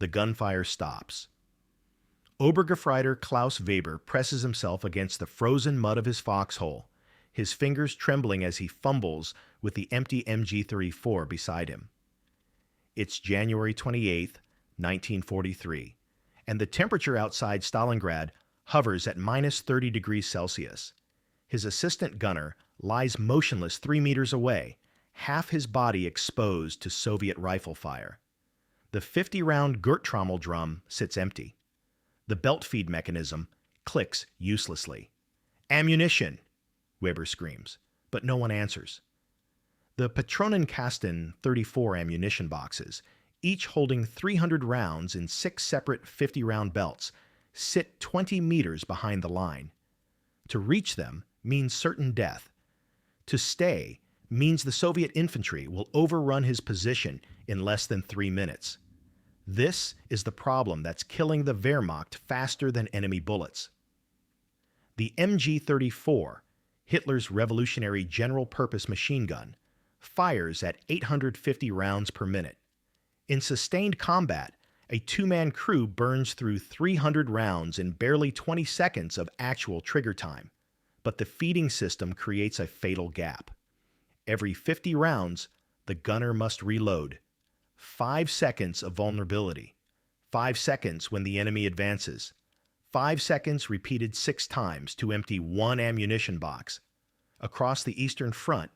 The gunfire stops. Obergefreiter Klaus Weber presses himself against the frozen mud of his foxhole, his fingers trembling as he fumbles with the empty MG34 beside him. It's January 28, 1943, and the temperature outside Stalingrad hovers at minus 30 degrees Celsius. His assistant gunner lies motionless 3 meters away, half his body exposed to Soviet rifle fire. The 50-round Gurttrommel drum sits empty. The belt feed mechanism clicks uselessly. "Ammunition!" Weber screams, but no one answers. The Patronenkasten 34 ammunition boxes, each holding 300 rounds in 6 separate 50-round belts, sit 20 meters behind the line. To reach them means certain death. To stay means the Soviet infantry will overrun his position in less than 3 minutes. This is the problem that's killing the Wehrmacht faster than enemy bullets. The MG34, Hitler's revolutionary general-purpose machine gun, fires at 850 rounds per minute. In sustained combat, a 2-man crew burns through 300 rounds in barely 20 seconds of actual trigger time, but the feeding system creates a fatal gap. Every 50 rounds, the gunner must reload. 5 seconds of vulnerability. 5 seconds when the enemy advances. 5 seconds repeated 6 times to empty 1 ammunition box. Across the Eastern Front,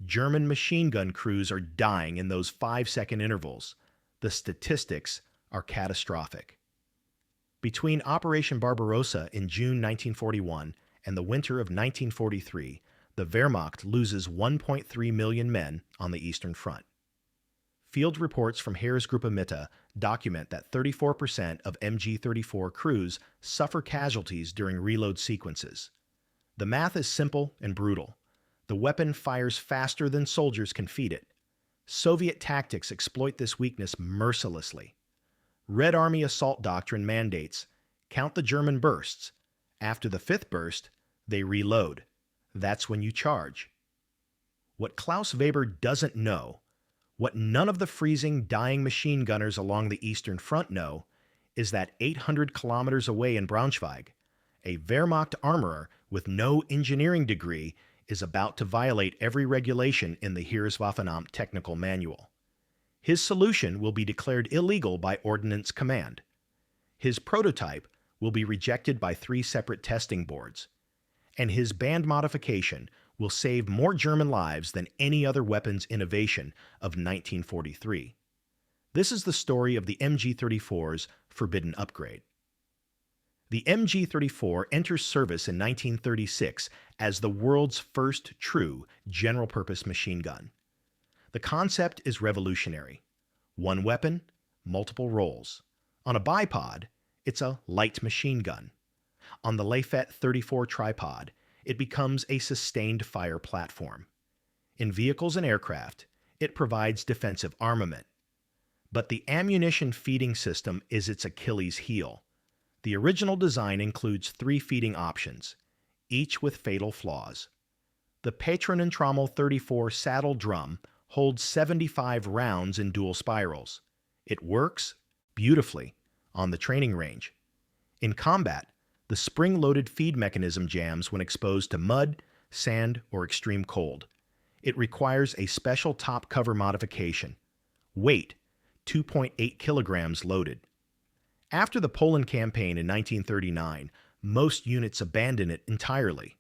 German machine gun crews are dying in those 5-second intervals. The statistics are catastrophic. Between Operation Barbarossa in June 1941 and the winter of 1943, the Wehrmacht loses 1.3 million men on the Eastern Front. Field reports from Heeresgruppe Mitte document that 34% of MG34 crews suffer casualties during reload sequences. The math is simple and brutal. The weapon fires faster than soldiers can feed it. Soviet tactics exploit this weakness mercilessly. Red Army assault doctrine mandates, count the German bursts. After the 5th burst, they reload. That's when you charge. What Klaus Weber doesn't know, what none of the freezing, dying machine gunners along the Eastern Front know, is that 800 kilometers away in Braunschweig, a Wehrmacht armorer with no engineering degree is about to violate every regulation in the Heereswaffenamt technical manual. His solution will be declared illegal by Ordnance Command. His prototype will be rejected by 3 separate testing boards. And his banned modification will save more German lives than any other weapons innovation of 1943. This is the story of the MG34's forbidden upgrade. The MG34 enters service in 1936 as the world's first true general-purpose machine gun. The concept is revolutionary. 1 weapon, multiple roles. On a bipod, it's a light machine gun. On the Lafette 34 tripod, it becomes a sustained fire platform. In vehicles and aircraft, it provides defensive armament. But the ammunition feeding system is its Achilles heel. The original design includes 3 feeding options, each with fatal flaws. The Patronentrommel 34 saddle drum holds 75 rounds in dual spirals. It works beautifully on the training range. In combat, the spring-loaded feed mechanism jams when exposed to mud, sand, or extreme cold. It requires a special top cover modification. Weight, 2.8 kilograms loaded. After the Poland campaign in 1939, most units abandon it entirely.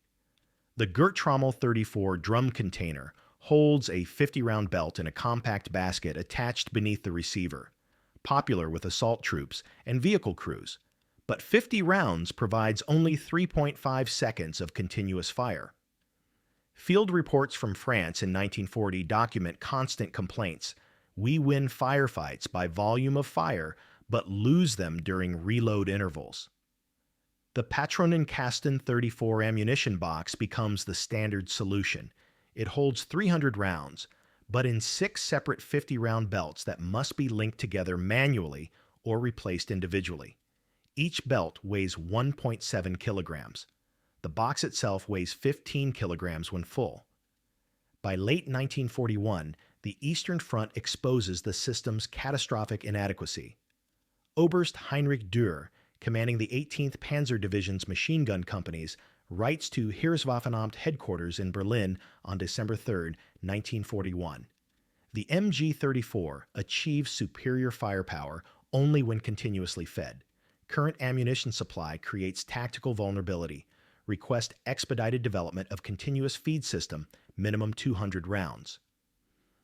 The Gurttrommel 34 drum container holds a 50-round belt in a compact basket attached beneath the receiver, popular with assault troops and vehicle crews. But 50 rounds provides only 3.5 seconds of continuous fire. Field reports from France in 1940 document constant complaints. We win firefights by volume of fire, but lose them during reload intervals. The Patronenkasten 34 ammunition box becomes the standard solution. It holds 300 rounds, but in 6 separate 50-round belts that must be linked together manually or replaced individually. Each belt weighs 1.7 kilograms. The box itself weighs 15 kilograms when full. By late 1941, the Eastern Front exposes the system's catastrophic inadequacy. Oberst Heinrich Dürr, commanding the 18th Panzer Division's machine gun companies, writes to Heereswaffenamt headquarters in Berlin on December 3, 1941. The MG34 achieves superior firepower only when continuously fed. Current ammunition supply creates tactical vulnerability. Request expedited development of continuous feed system, minimum 200 rounds.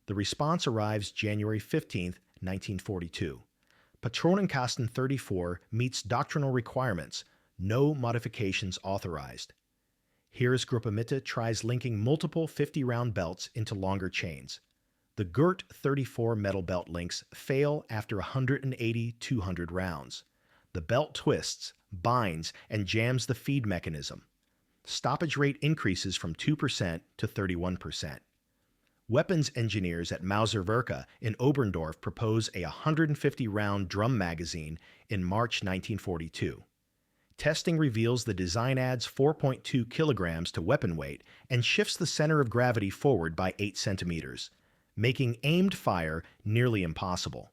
The response arrives January 15, 1942. Patronenkasten 34 meets doctrinal requirements, no modifications authorized. Heeresgruppe Mitte tries linking multiple 50-round belts into longer chains. The Gurt 34 metal belt links fail after 180 200 rounds. The belt twists, binds, and jams the feed mechanism. Stoppage rate increases from 2% to 31%. Weapons engineers at Mauserwerke in Oberndorf propose a 150-round drum magazine in March 1942. Testing reveals the design adds 4.2 kilograms to weapon weight and shifts the center of gravity forward by 8 centimeters, making aimed fire nearly impossible.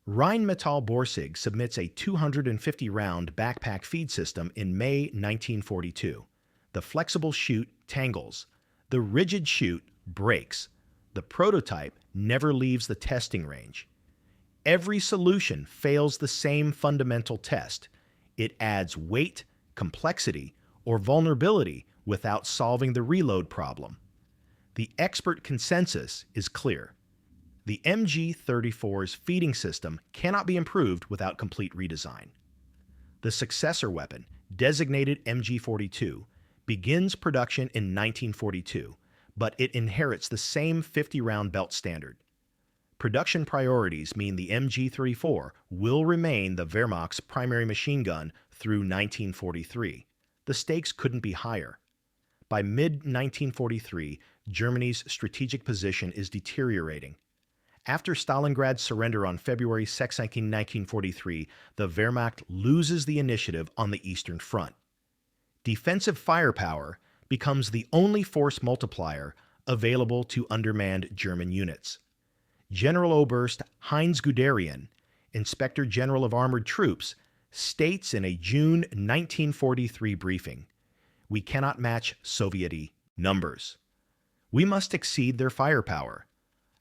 Rheinmetall Borsig submits a 250-round backpack feed system in May 1942. The flexible chute tangles. The rigid chute breaks. The prototype never leaves the testing range. Every solution fails the same fundamental test. It adds weight, complexity, or vulnerability without solving the reload problem. The expert consensus is clear. The MG34's feeding system cannot be improved without complete redesign. The successor weapon, designated MG42, begins production in 1942, but it inherits the same 50-round belt standard. Production priorities mean the MG34 will remain the Wehrmacht's primary machine gun through 1943. The stakes couldn't be higher. By mid-1943, Germany's strategic position is deteriorating. After Stalingrad's surrender on February 2, 1943, the Wehrmacht loses the initiative on the Eastern Front. Defensive firepower becomes the only force multiplier available to undermanned German units. General Oberst Heinz Guderian, Inspector General of Armored Troops, states in a June 1943 briefing, "We cannot match Soviet numbers. We must exceed their firepower.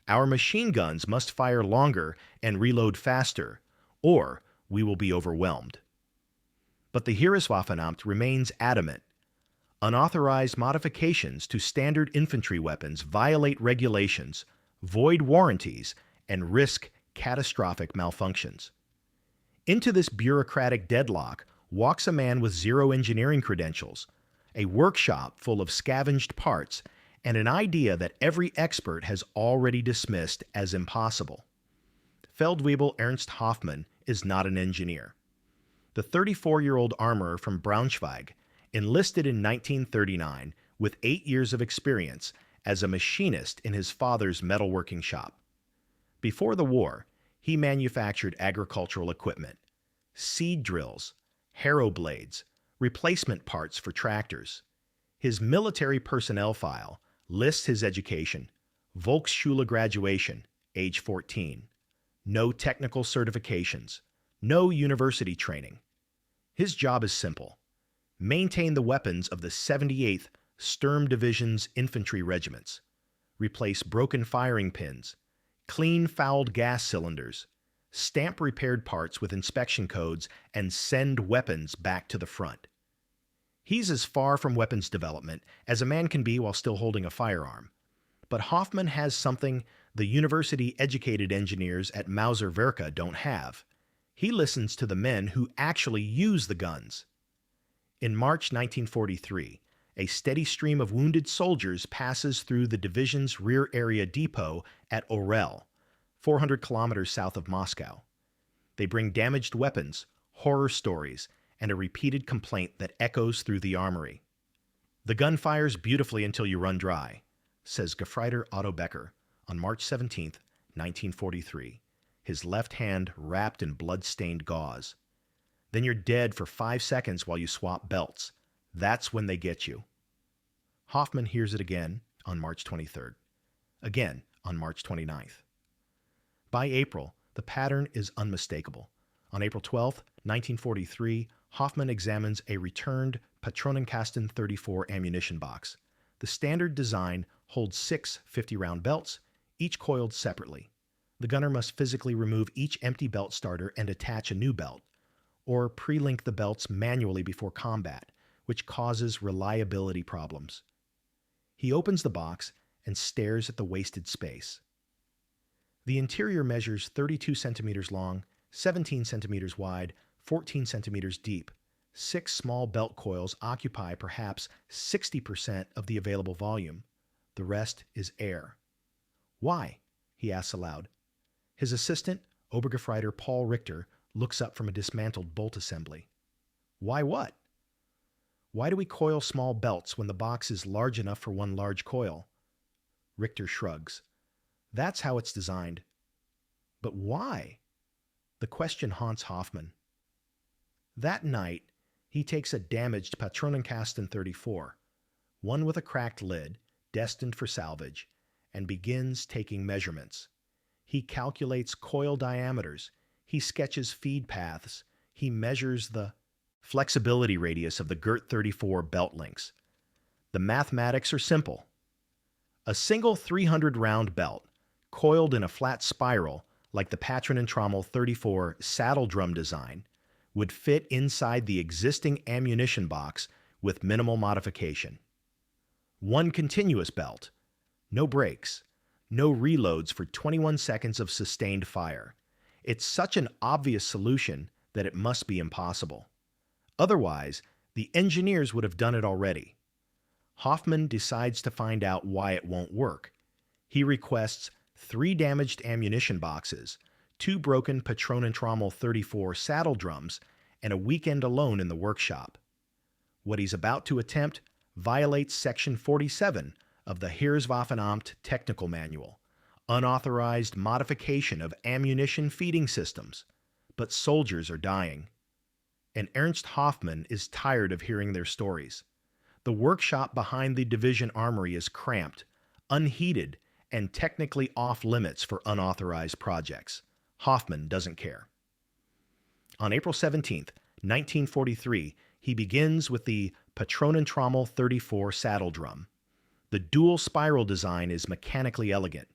Our machine guns must fire longer and reload faster, or we will be overwhelmed." But the Heereswaffenamt remains adamant. Unauthorized modifications to standard infantry weapons violate regulations, void warranties, and risk catastrophic malfunctions. Into this bureaucratic deadlock walks a man with zero engineering credentials, a workshop full of scavenged parts, and an idea that every expert has already dismissed as impossible. Feldwebel Ernst Hoffmann is not an engineer. The 34-year-old armorer from Braunschweig enlisted in 1939 with 8 years of experience as a machinist in his father's metalworking shop. Before the war, he manufactured agricultural equipment, seed drills, harrow blades, replacement parts for tractors. His military personnel file lists his education: Volksschule graduation, age 14, no technical certifications, no university training. His job is simple: maintain the weapons of the 78th Sturm Division's infantry regiments, replace broken firing pins, clean fouled gas cylinders, stamp repaired parts with inspection codes, and send weapons back to the front. He's as far from weapons development as a man can be while still holding a firearm. But Hoffman has something the university-educated engineers at Mauserwerke don't have. He listens to the men who actually use the guns. In March 1943, a steady stream of wounded soldiers passes through the division's rear area depot at Orel, 400 kilometers south of Moscow. They bring damaged weapons, horror stories, and a repeated complaint that echoes through the armory. "The gun fires beautifully until you run dry," says Gefreiter Otto Becker on March 17, 1943, his left hand wrapped in blood-stained gauze. "Then you're dead for 5 seconds while you swap belts. That's when they get you." Hoffman hears it again on March 23rd, again on March 29th. By April, the pattern is unmistakable. On April 12, 1943, Hoffman examines a returned Patronenkasten 34 ammunition box. The standard design holds 6 50-round belts, each coiled separately. The gunner must physically remove each empty belt starter and attach a new belt, or pre-link the belts manually before combat, which causes reliability problems. He opens the box and stares at the wasted space. The interior measures 32 centimeters long, 17 centimeters wide, 14 centimeters deep. 6 small belt coils occupy perhaps 60% of the available volume. The rest is air. Why? He asks aloud. His assistant, Obergefreiter Paul Richter, looks up from a dismantled bolt assembly. Why what? Why do we coil small belts when the box is large enough for one large coil? Richter shrugs. That's how it's designed. But why? The question haunts Hoffman. That night, he takes a damaged Patronenkasten 34, one with a cracked lid, destined for salvage, and begins taking measurements. He calculates coil diameters, he sketches feed paths, he measures the flexibility radius of the Gert 34 belt links. The mathematics are simple. A single 300-round belt, coiled in a flat spiral like the Patronentrommel 34 saddle drum design, would fit inside the existing ammunition box with minimal modification. One continuous belt, no breaks, no reloads for 21 seconds of sustained fire. It's such an obvious solution that it must be impossible. Otherwise, the engineers would have done it already. Hoffman decides to find out why it won't work. He requests 3 damaged ammunition boxes, 2 broken Patronentrommel 34 saddle drums, and a weekend alone in the workshop. What he's about to attempt violates Section 47 of the Heereswaffenamt Technical Manual, unauthorized modification of ammunition feeding systems. But soldiers are dying. And Ernst Hoffmann is tired of hearing their stories. The workshop behind the division armory is cramped, unheated, and technically off-limits for unauthorized projects. Hoffman doesn't care. On April 17, 1943, he begins with the Patronentrommel 34 saddle drum. The dual spiral design is mechanically elegant.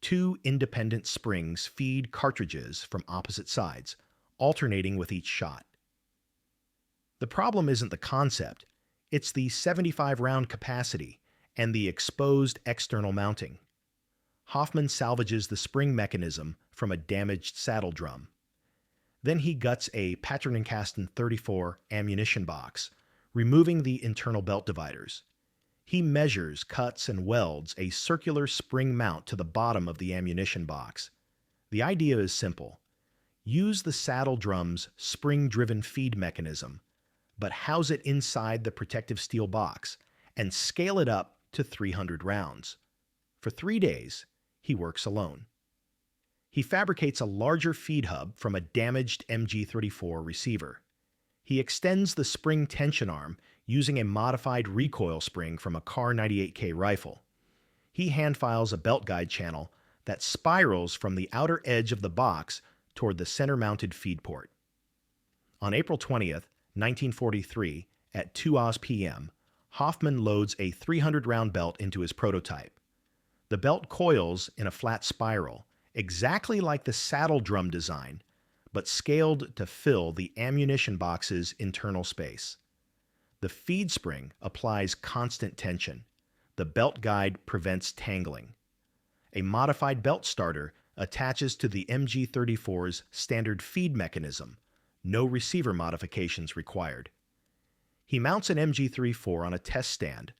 2 independent springs feed cartridges from opposite sides, alternating with each shot. The problem isn't the concept, it's the 75-round capacity and the exposed external mounting. Hoffman salvages the spring mechanism from a damaged saddle drum. Then he guts a Patronenkasten 34 ammunition box, removing the internal belt dividers. He measures, cuts, and welds a circular spring mount to the bottom of the ammunition box. The idea is simple. Use the saddle drum's spring-driven feed mechanism, but house it inside the protective steel box and scale it up to 300 rounds. For 3 days, he works alone. He fabricates a larger feed hub from a damaged MG34 receiver. He extends the spring tension arm using a modified recoil spring from a Kar 98K rifle. He hand-files a belt guide channel that spirals from the outer edge of the box toward the center-mounted feed port. On April 20th, 1943, at 2 p.m., Hoffman loads a 300-round belt into his prototype. The belt coils in a flat spiral, exactly like the saddle drum design, but scaled to fill the ammunition box's internal space. The feed spring applies constant tension. The belt guide prevents tangling. A modified belt starter attaches to the MG34's standard feed mechanism. No receiver modifications required. He mounts an MG34 on a test stand,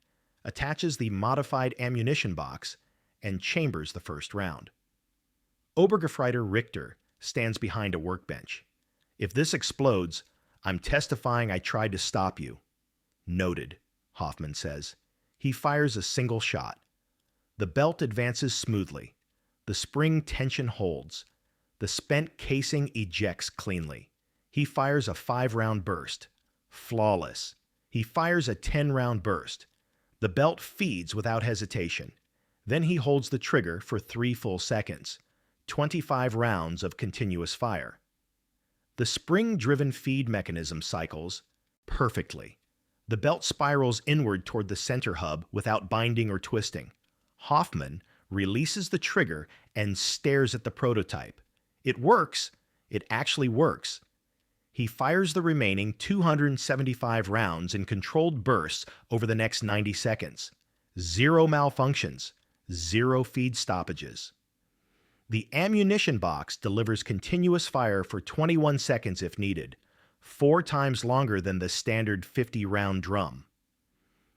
attaches the modified ammunition box, and chambers the first round. Obergefreiter Richter stands behind a workbench. If this explodes, I'm testifying I tried to stop you. Noted, Hoffman says. He fires a single shot. The belt advances smoothly. The spring tension holds. The spent casing ejects cleanly. He fires a 5-round burst. Flawless. He fires a 10-round burst. The belt feeds without hesitation. Then he holds the trigger for 3 full seconds. 25 rounds of continuous fire. The spring-driven feed mechanism cycles perfectly. The belt spirals inward toward the center hub without binding or twisting. Hoffman releases the trigger and stares at the prototype. It works. It actually works. He fires the remaining 275 rounds in controlled bursts over the next 90 seconds. 0 malfunctions, 0 feed stoppages. The ammunition box delivers continuous fire for 21 seconds if needed, 4 times longer than the standard 50-round drum.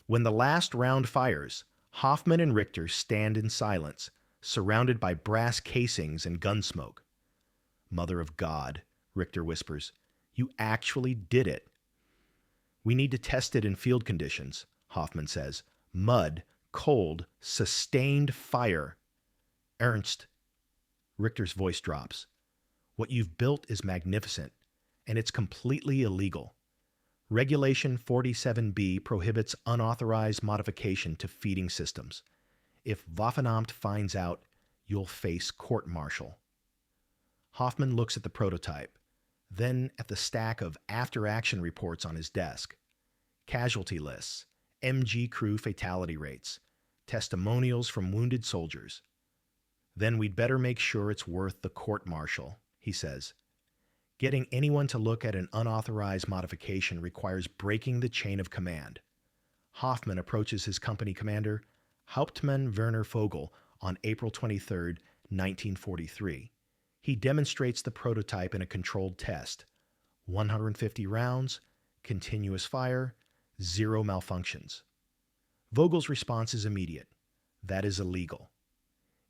When the last round fires, Hoffman and Richter stand in silence, surrounded by brass casings and gun smoke. "Mother of God," Richter whispers, "you actually did it." "We need to test it in field conditions," Hoffman says. "Mud, cold, sustained fire." "Ernst," Richter's voice drops, "what you've built is magnificent, and it's completely illegal. Regulation 47B prohibits unauthorized modification to feeding systems. If Waffenamt finds out, you'll face court-martial." Hoffman looks at the prototype, then at the stack of after-action reports on his desk. Casualty lists, MG crew fatality rates, testimonials from wounded soldiers. "Then we'd better make sure it's worth the court-martial," he says. "Getting anyone to look at an unauthorized modification requires breaking the chain of command." Hoffman approaches his company commander, Hauptmann Werner Vogel, on April 23, 1943. He demonstrates the prototype in a controlled test. 150 rounds, continuous fire, 0 malfunctions. Vogel's response is immediate. "That is illegal."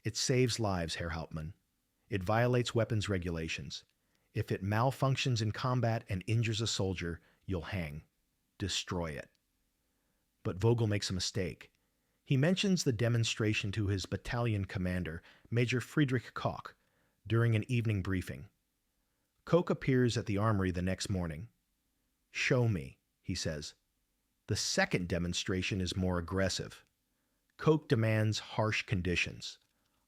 "It saves lives, Herr Hauptmann. It violates weapons regulations. If it malfunctions in combat and injures a soldier, you'll hang. Destroy it." But Vogel makes a mistake. He mentions the demonstration to his battalion commander, Major Friedrich Koch, during an evening briefing. Koch appears at the armory the next morning. "Show me," he says. The second demonstration is more aggressive. Koch demands harsh conditions.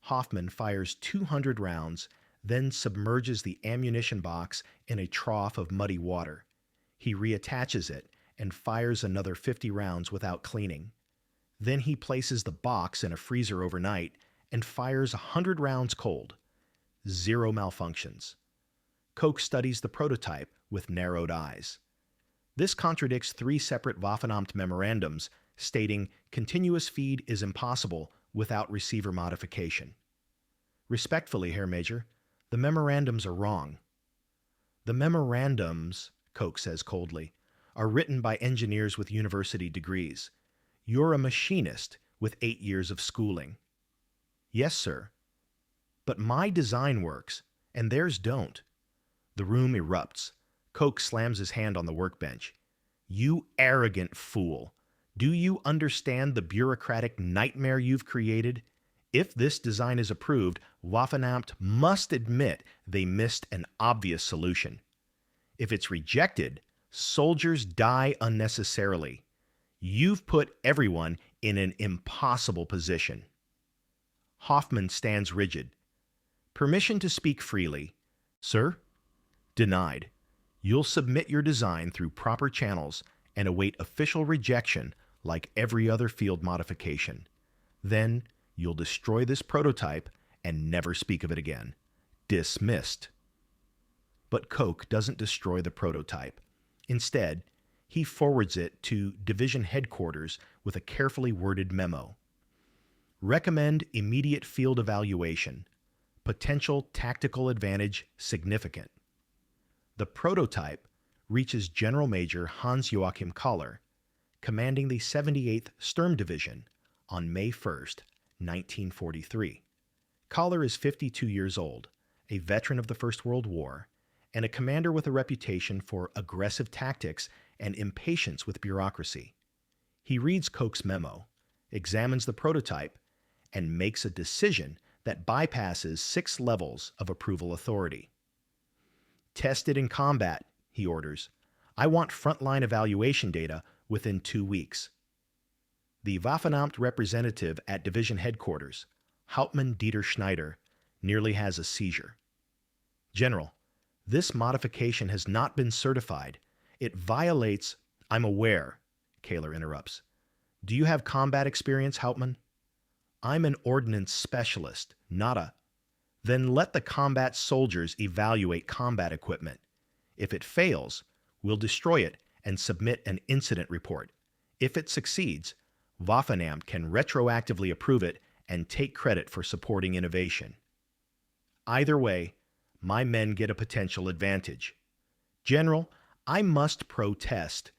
Hoffman fires 200 rounds, then submerges the ammunition box in a trough of muddy water. He reattaches it and fires another 50 rounds without cleaning. Then he places the box in a freezer overnight and fires 100 rounds cold. 0 malfunctions. Koch studies the prototype with narrowed eyes. This contradicts 3 separate Waffenamt memorandums stating continuous feed is impossible without receiver modification. "Respectfully, Herr Major, the memorandums are wrong." "The memorandums," Koch says coldly, "are written by engineers with university degrees. You're a machinist with 8 years of schooling." "Yes, sir. But my design works, and theirs don't." The room erupts. Koch slams his hand on the workbench. "You arrogant fool! Do you understand the bureaucratic nightmare you've created? If this design is approved, Waffenamt must admit they missed an obvious solution. If it's rejected, soldiers die unnecessarily. You've put everyone in an impossible position." Hoffman stands rigid. "Permission to speak freely." "Sir?" "Denied. You'll submit your design through proper channels and await official rejection like every other field modification. Then you'll destroy this prototype and never speak of it again. Dismissed." But Koch doesn't destroy the prototype. Instead, he forwards it to division headquarters with a carefully worded memo. "Recommend immediate field evaluation. Potential tactical advantage significant." The prototype reaches General Major Hans-Joachim Koller, commanding the 78th Sturm Division, on May 1st, 1943. Koller is 52 years old, a veteran of the First World War, and a commander with a reputation for aggressive tactics and impatience with bureaucracy. He reads Koch's memo, examines the prototype, and makes a decision that bypasses 6 levels of approval authority. "Test it in combat," he orders. "I want frontline evaluation data within 2 weeks." The Waffenamt representative at division headquarters, Hauptmann Dieter Schneider, nearly has a seizure. "General, This modification has not been certified. It violates— I'm aware, Kaler interrupts. Do you have combat experience, Hauptmann? I'm an ordnance specialist, not a— Then let the combat soldiers evaluate combat equipment. If it fails, we'll destroy it and submit an incident report. If it succeeds, Waffenamt can retroactively approve it and take credit for supporting innovation. Either way, my men get a potential advantage. General, I must protest.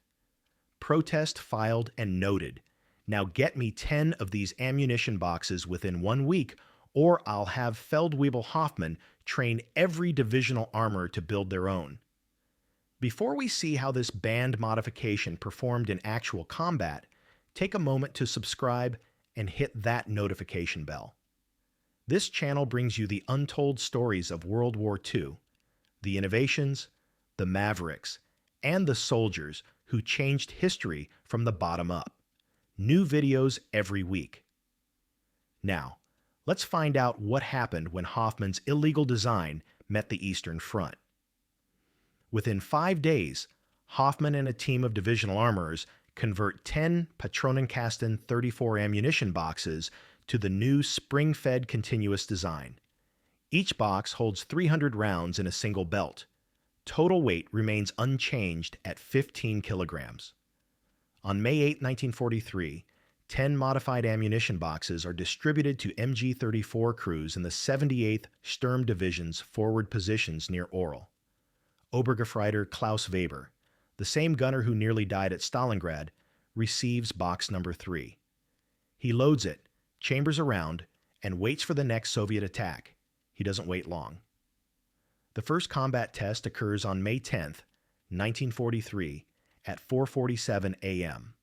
Protest filed and noted. Now get me 10 of these ammunition boxes within 1 week, or I'll have Feldwebel Hoffmann train every divisional armorer to build their own. Before we see how this band modification performed in actual combat, take a moment to subscribe and hit that notification bell. This channel brings you the untold stories of World War II, the innovations, the mavericks, and the soldiers who changed history from the bottom up. New videos every week. Now, let's find out what happened when Hoffmann's illegal design met the Eastern Front. Within 5 days, Hoffmann and a team of divisional armorers convert 10 Patronenkasten 34 ammunition boxes to the new spring-fed continuous design. Each box holds 300 rounds in a single belt. Total weight remains unchanged at 15 kilograms. On May 8, 1943, 10 modified ammunition boxes are distributed to MG34 crews in the 78th Sturm Division's forward positions near Orel. Obergefreiter Klaus Weber, the same gunner who nearly died at Stalingrad, receives box number 3. He loads it, chambers around, and waits for the next Soviet attack. He doesn't wait long. The first combat test occurs on May 10, 1943, at 4:47 a.m.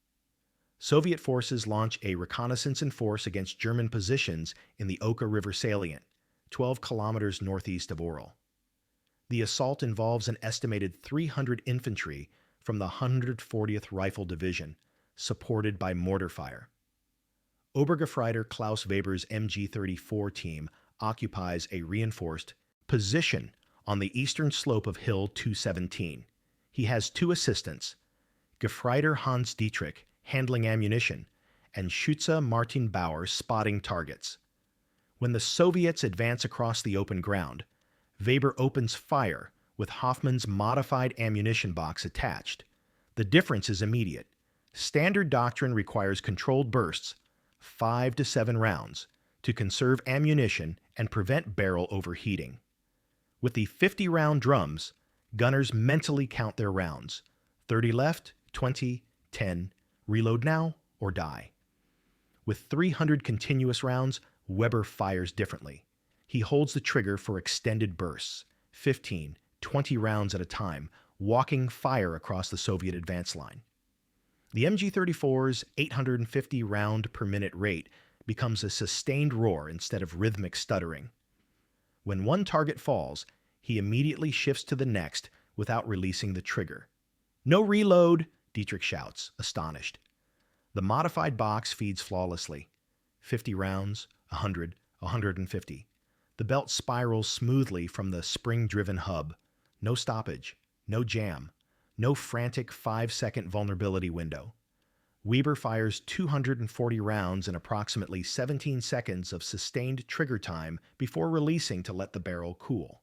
Soviet forces launch a reconnaissance in force against German positions in the Oka River salient, 12 kilometers northeast of Orel. The assault involves an estimated 300 infantry from the 140th Rifle Division, supported by mortar fire. Obergefreiter Klaus Weber's MG34 team occupies a reinforced position on the eastern slope of Hill 217. He has 2 assistants, Gefreiter Hans Dietrich handling ammunition, and Schütze Martin Bauer spotting targets. When the Soviets advance across the open ground, Weber opens fire with Hoffmann's modified ammunition box attached. The difference is immediate. Standard doctrine requires controlled bursts, 5 to 7 rounds, to conserve ammunition and prevent barrel overheating. With the 50-round drums, gunners mentally count their rounds. 30 left, 20, 10, reload now or die. With 300 continuous rounds, Weber fires differently. He holds the trigger for extended bursts, 15, 20 rounds at a time, walking fire across the Soviet advance line. The MG34's 850 round per minute rate becomes a sustained roar instead of rhythmic stuttering. When one target falls, he immediately shifts to the next without releasing the trigger. "No reload," Dietrich shouts, astonished. The modified box feeds flawlessly. 50 rounds, 100, 150. The belt spirals smoothly from the spring-driven hub. No stoppage, no jam, no frantic 5-second vulnerability window. Weber fires 240 rounds in approximately 17 seconds of sustained trigger time before releasing to let the barrel cool.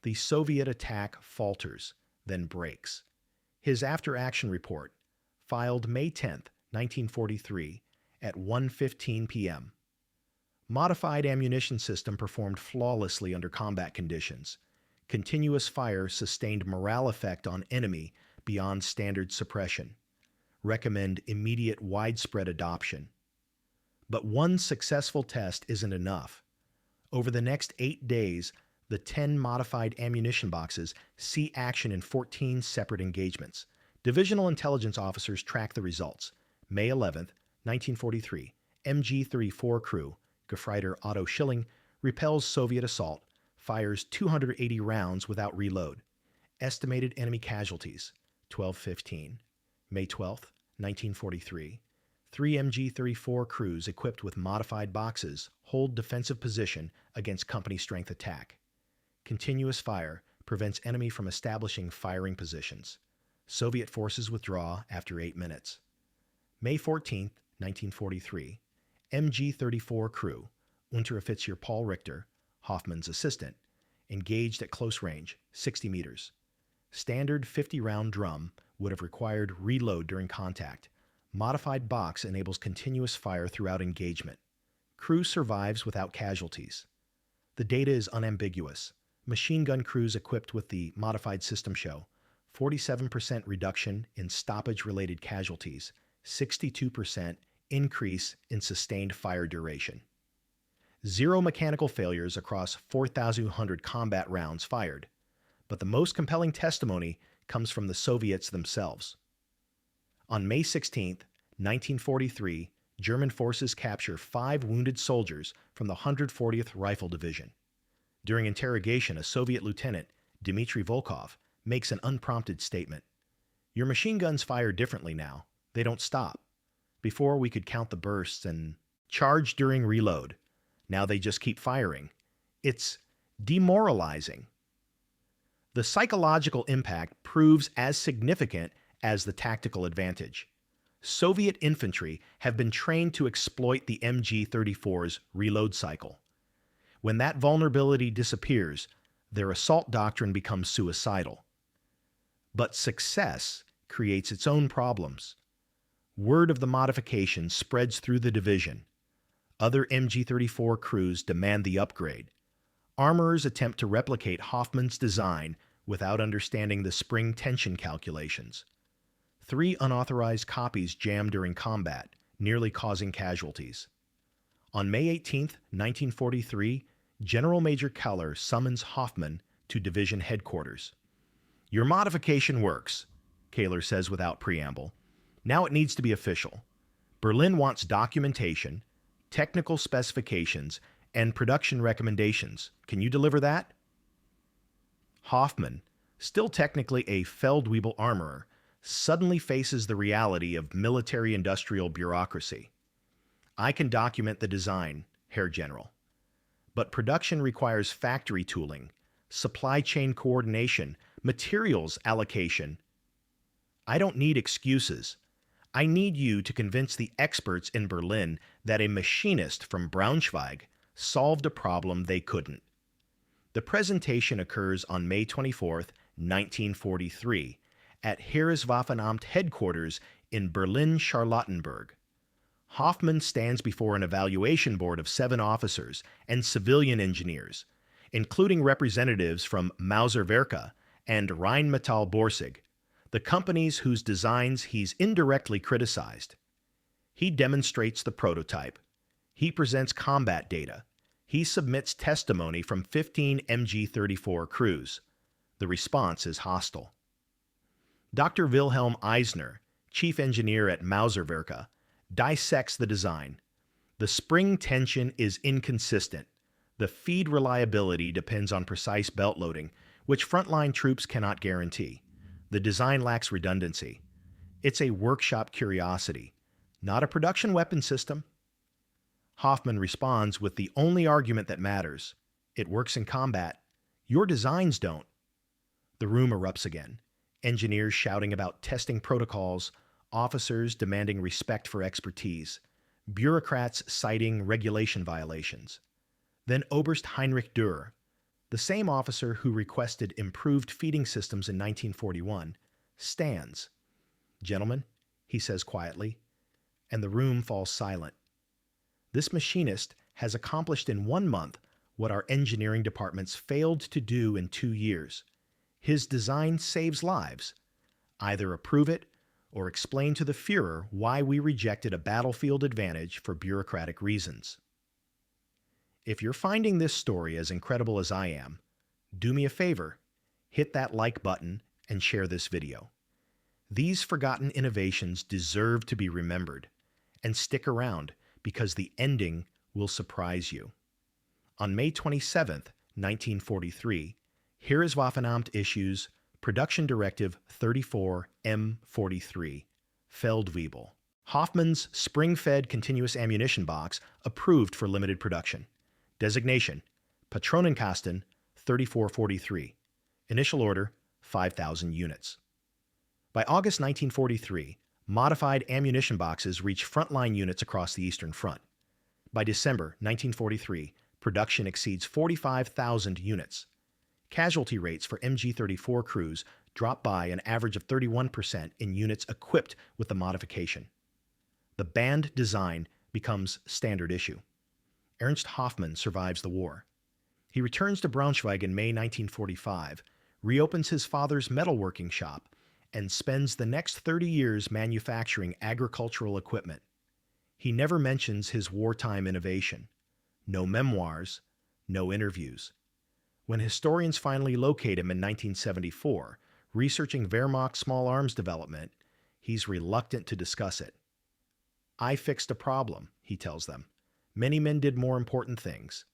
The Soviet attack falters, then breaks. His after-action report, filed May 10, 1943, at 1:15 p.m. Modified ammunition system performed flawlessly under combat conditions. Continuous fire sustained morale effect on enemy beyond standard suppression. Recommend immediate widespread adoption. But one successful test isn't enough. Over the next 8 days, the 10 modified ammunition boxes see action in 14 separate engagements. Divisional intelligence officers track the results. May 11, 1943, MG34 crew, Gefreiter Otto Schilling, repels Soviet assault, fires 280 rounds without reload. Estimated enemy casualties, 1215. May 12, 1943, 3 MG34 crews equipped with modified boxes hold defensive position against company strength attack. Continuous fire prevents enemy from establishing firing positions. Soviet forces withdraw after 8 minutes. May 14, 1943, MG34 crew, Unteroffizier Paul Richter, Hoffman's assistant, engaged at close range, 60 meters. Standard 50-round drum would have required reload during contact. Modified box enables continuous fire throughout engagement. Crew survives without casualties. The data is unambiguous. Machine gun crews equipped with the modified system show 47% reduction in stoppage-related casualties, 62% increase in sustained fire duration. 0 mechanical failures across 4,200 combat rounds fired. But the most compelling testimony comes from the Soviets themselves. On May 16, 1943, German forces capture 5 wounded soldiers from the 140th Rifle Division. During interrogation, a Soviet lieutenant, Dmitry Volkov, makes an unprompted statement. "Your machine guns fire differently now. They don't stop. Before we could count the bursts and charge during reload. Now they just keep firing. It's demoralizing." The psychological impact proves as significant as the tactical advantage. Soviet infantry have been trained to exploit the MG34's reload cycle. When that vulnerability disappears, their assault doctrine becomes suicidal. But success creates its own problems. Word of the modification spreads through the division. Other MG34 crews demand the upgrade. Armorers attempt to replicate Hoffman's design without understanding the spring tension calculations. 3 unauthorized copies jam during combat, nearly causing casualties. On May 18, 1943, General Major Keller summons Hoffman to division headquarters. "Your modification works," Keller says without preamble. "Now it needs to be official. Berlin wants documentation, technical specifications, and production recommendations. Can you deliver that?" Hoffman, still technically a Feldwebel armorer, suddenly faces the reality of military-industrial bureaucracy. "I can document the design, Herr General. But production requires factory tooling, supply chain coordination, materials allocation. I don't need excuses. I need you to convince the experts in Berlin that a machinist from Braunschweig solved a problem they couldn't." The presentation occurs on May 24, 1943, at Heereswaffenamt headquarters in Berlin-Charlottenburg. Hoffman stands before an evaluation board of 7 officers and civilian engineers, including representatives from Mauserwerke and Rheinmetall Borsig, the companies whose designs he's indirectly criticized. He demonstrates the prototype. He presents combat data. He submits testimony from 15 MG34 crews. The response is hostile. Dr. Wilhelm Eisner, chief engineer at Mauserwerke, dissects the design. The spring tension is inconsistent. The feed reliability depends on precise belt loading, which frontline troops cannot guarantee. The design lacks redundancy. It's a workshop curiosity, not a production weapon system. Hoffman responds with the only argument that matters. It works in combat. Your designs don't. The room erupts again. Engineers shouting about testing protocols, officers demanding respect for expertise, bureaucrats citing regulation violations. Then Oberst Heinrich Dürr, the same officer who requested improved feeding systems in 1941, stands. "Gentlemen," he says quietly, and the room falls silent. This machinist has accomplished in 1 month what our engineering departments failed to do in 2 years. His design saves lives. Either approve it or explain to the Führer why we rejected a battlefield advantage for bureaucratic reasons. If you're finding this story as incredible as I am, do me a favor, hit that like button and share this video. These forgotten innovations deserve to be remembered, and stick around because the ending will surprise you. On May 27, 1943, Heereswaffenamt issues Production Directive 34M43, Feldwebel. Hoffman's spring-fed continuous ammunition box approved for limited production. Designation, Patronenkasten 3443. Initial order, 5,000 units. By August 1943, modified ammunition boxes reached frontline units across the Eastern Front. By December 1943, production exceeds 45,000 units. Casualty rates for MG34 crews dropped by an average of 31% in units equipped with the modification. The band design becomes standard issue. Ernst Hoffmann survives the war. He returns to Braunschweig in May 1945, reopens his father's metalworking shop, and spends the next 30 years manufacturing agricultural equipment. He never mentions his wartime innovation. No memoirs, no interviews. When historians finally locate him in 1974, researching Wehrmacht small arms development, he's reluctant to discuss it. "I fixed a problem," he tells them. "Many men did more important things."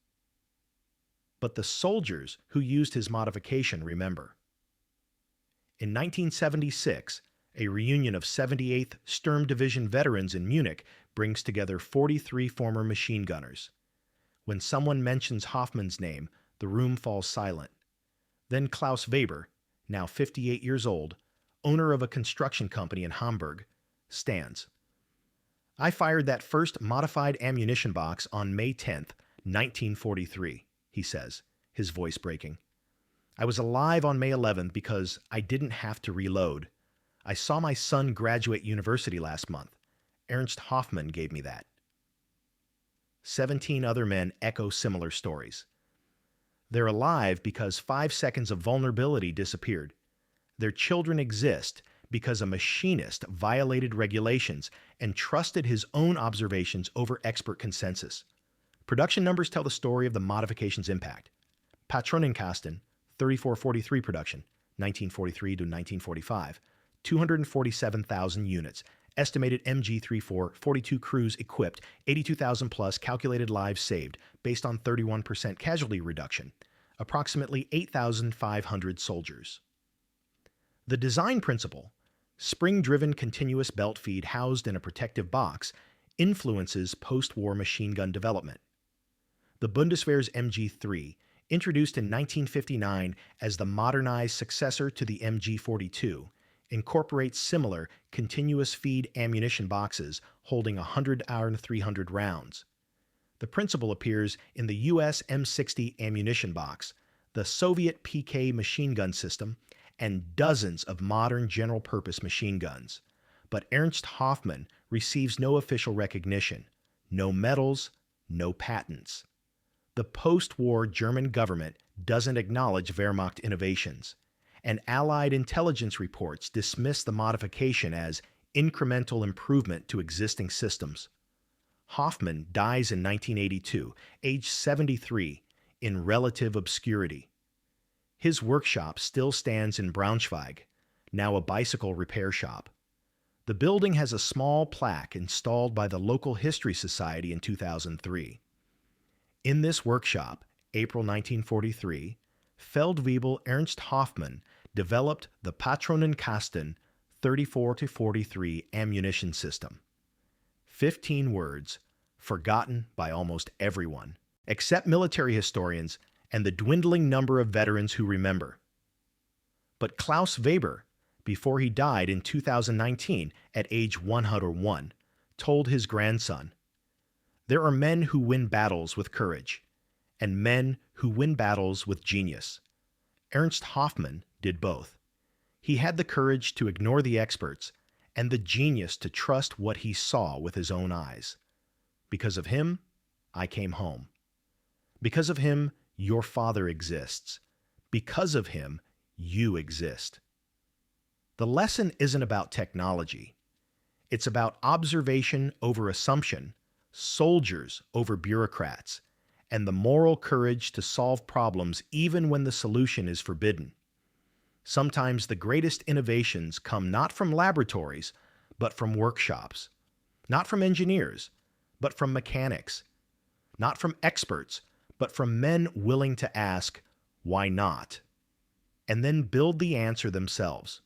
But the soldiers who used his modification remember. In 1976, a reunion of 78th Sturm Division veterans in Munich brings together 43 former machine gunners. When someone mentions Hoffmann's name, the room falls silent. Then Klaus Weber, now 58 years old, owner of a construction company in Hamburg, stands. "I fired that first modified ammunition box on May 10th, 1943, he says, his voice breaking. "I was alive on May 11th because I didn't have to reload. I saw my son graduate university last month. Ernst Hoffmann gave me that." 17 other men echo similar stories. They're alive because 5 seconds of vulnerability disappeared. Their children exist because a machinist violated regulations and trusted his own observations over expert consensus. Production numbers tell the story of the modification's impact. Patronenkasten, 3443 production, 1943 to 1945, 247,000 units. Estimated MG34, 42 crews equipped, 82,000 plus calculated lives saved, based on 31% casualty reduction, approximately 8,500 soldiers. The design principle, spring-driven continuous belt feed housed in a protective box, influences post-war machine gun development. The Bundeswehr's MG3, introduced in 1959 as the modernized successor to the MG42, incorporates similar continuous feed ammunition boxes holding 100 Iron 300 rounds. The principle appears in the US M60 ammunition box, the Soviet PK machine gun system, and dozens of modern general-purpose machine guns. But Ernst Hoffmann receives no official recognition, no medals, no patents. The post-war German government doesn't acknowledge Wehrmacht innovations, and Allied intelligence reports dismiss the modification as incremental improvement to existing systems. Hoffman dies in 1982, age 73, in relative obscurity. His workshop still stands in Braunschweig, now a bicycle repair shop. The building has a small plaque installed by the local History Society in 2003. In this workshop, April 1943, Feldwebel Ernst Hoffmann developed the Patronenkasten 34-43 ammunition system. 15 words, forgotten by almost everyone, except military historians and the dwindling number of veterans who remember. But Klaus Weber, before he died in 2019 at age 101, told his grandson, "There are men who win battles with courage, and men who win battles with genius. Ernst Hoffmann did both. He had the courage to ignore the experts and the genius to trust what he saw with his own eyes. Because of him, I came home. Because of him, your father exists. Because of him, you exist." The lesson isn't about technology. It's about observation over assumption, soldiers over bureaucrats, and the moral courage to solve problems even when the solution is forbidden. Sometimes the greatest innovations come not from laboratories, but from workshops. Not from engineers, but from mechanics. Not from experts, but from men willing to ask, "Why not?" and then build the answer themselves.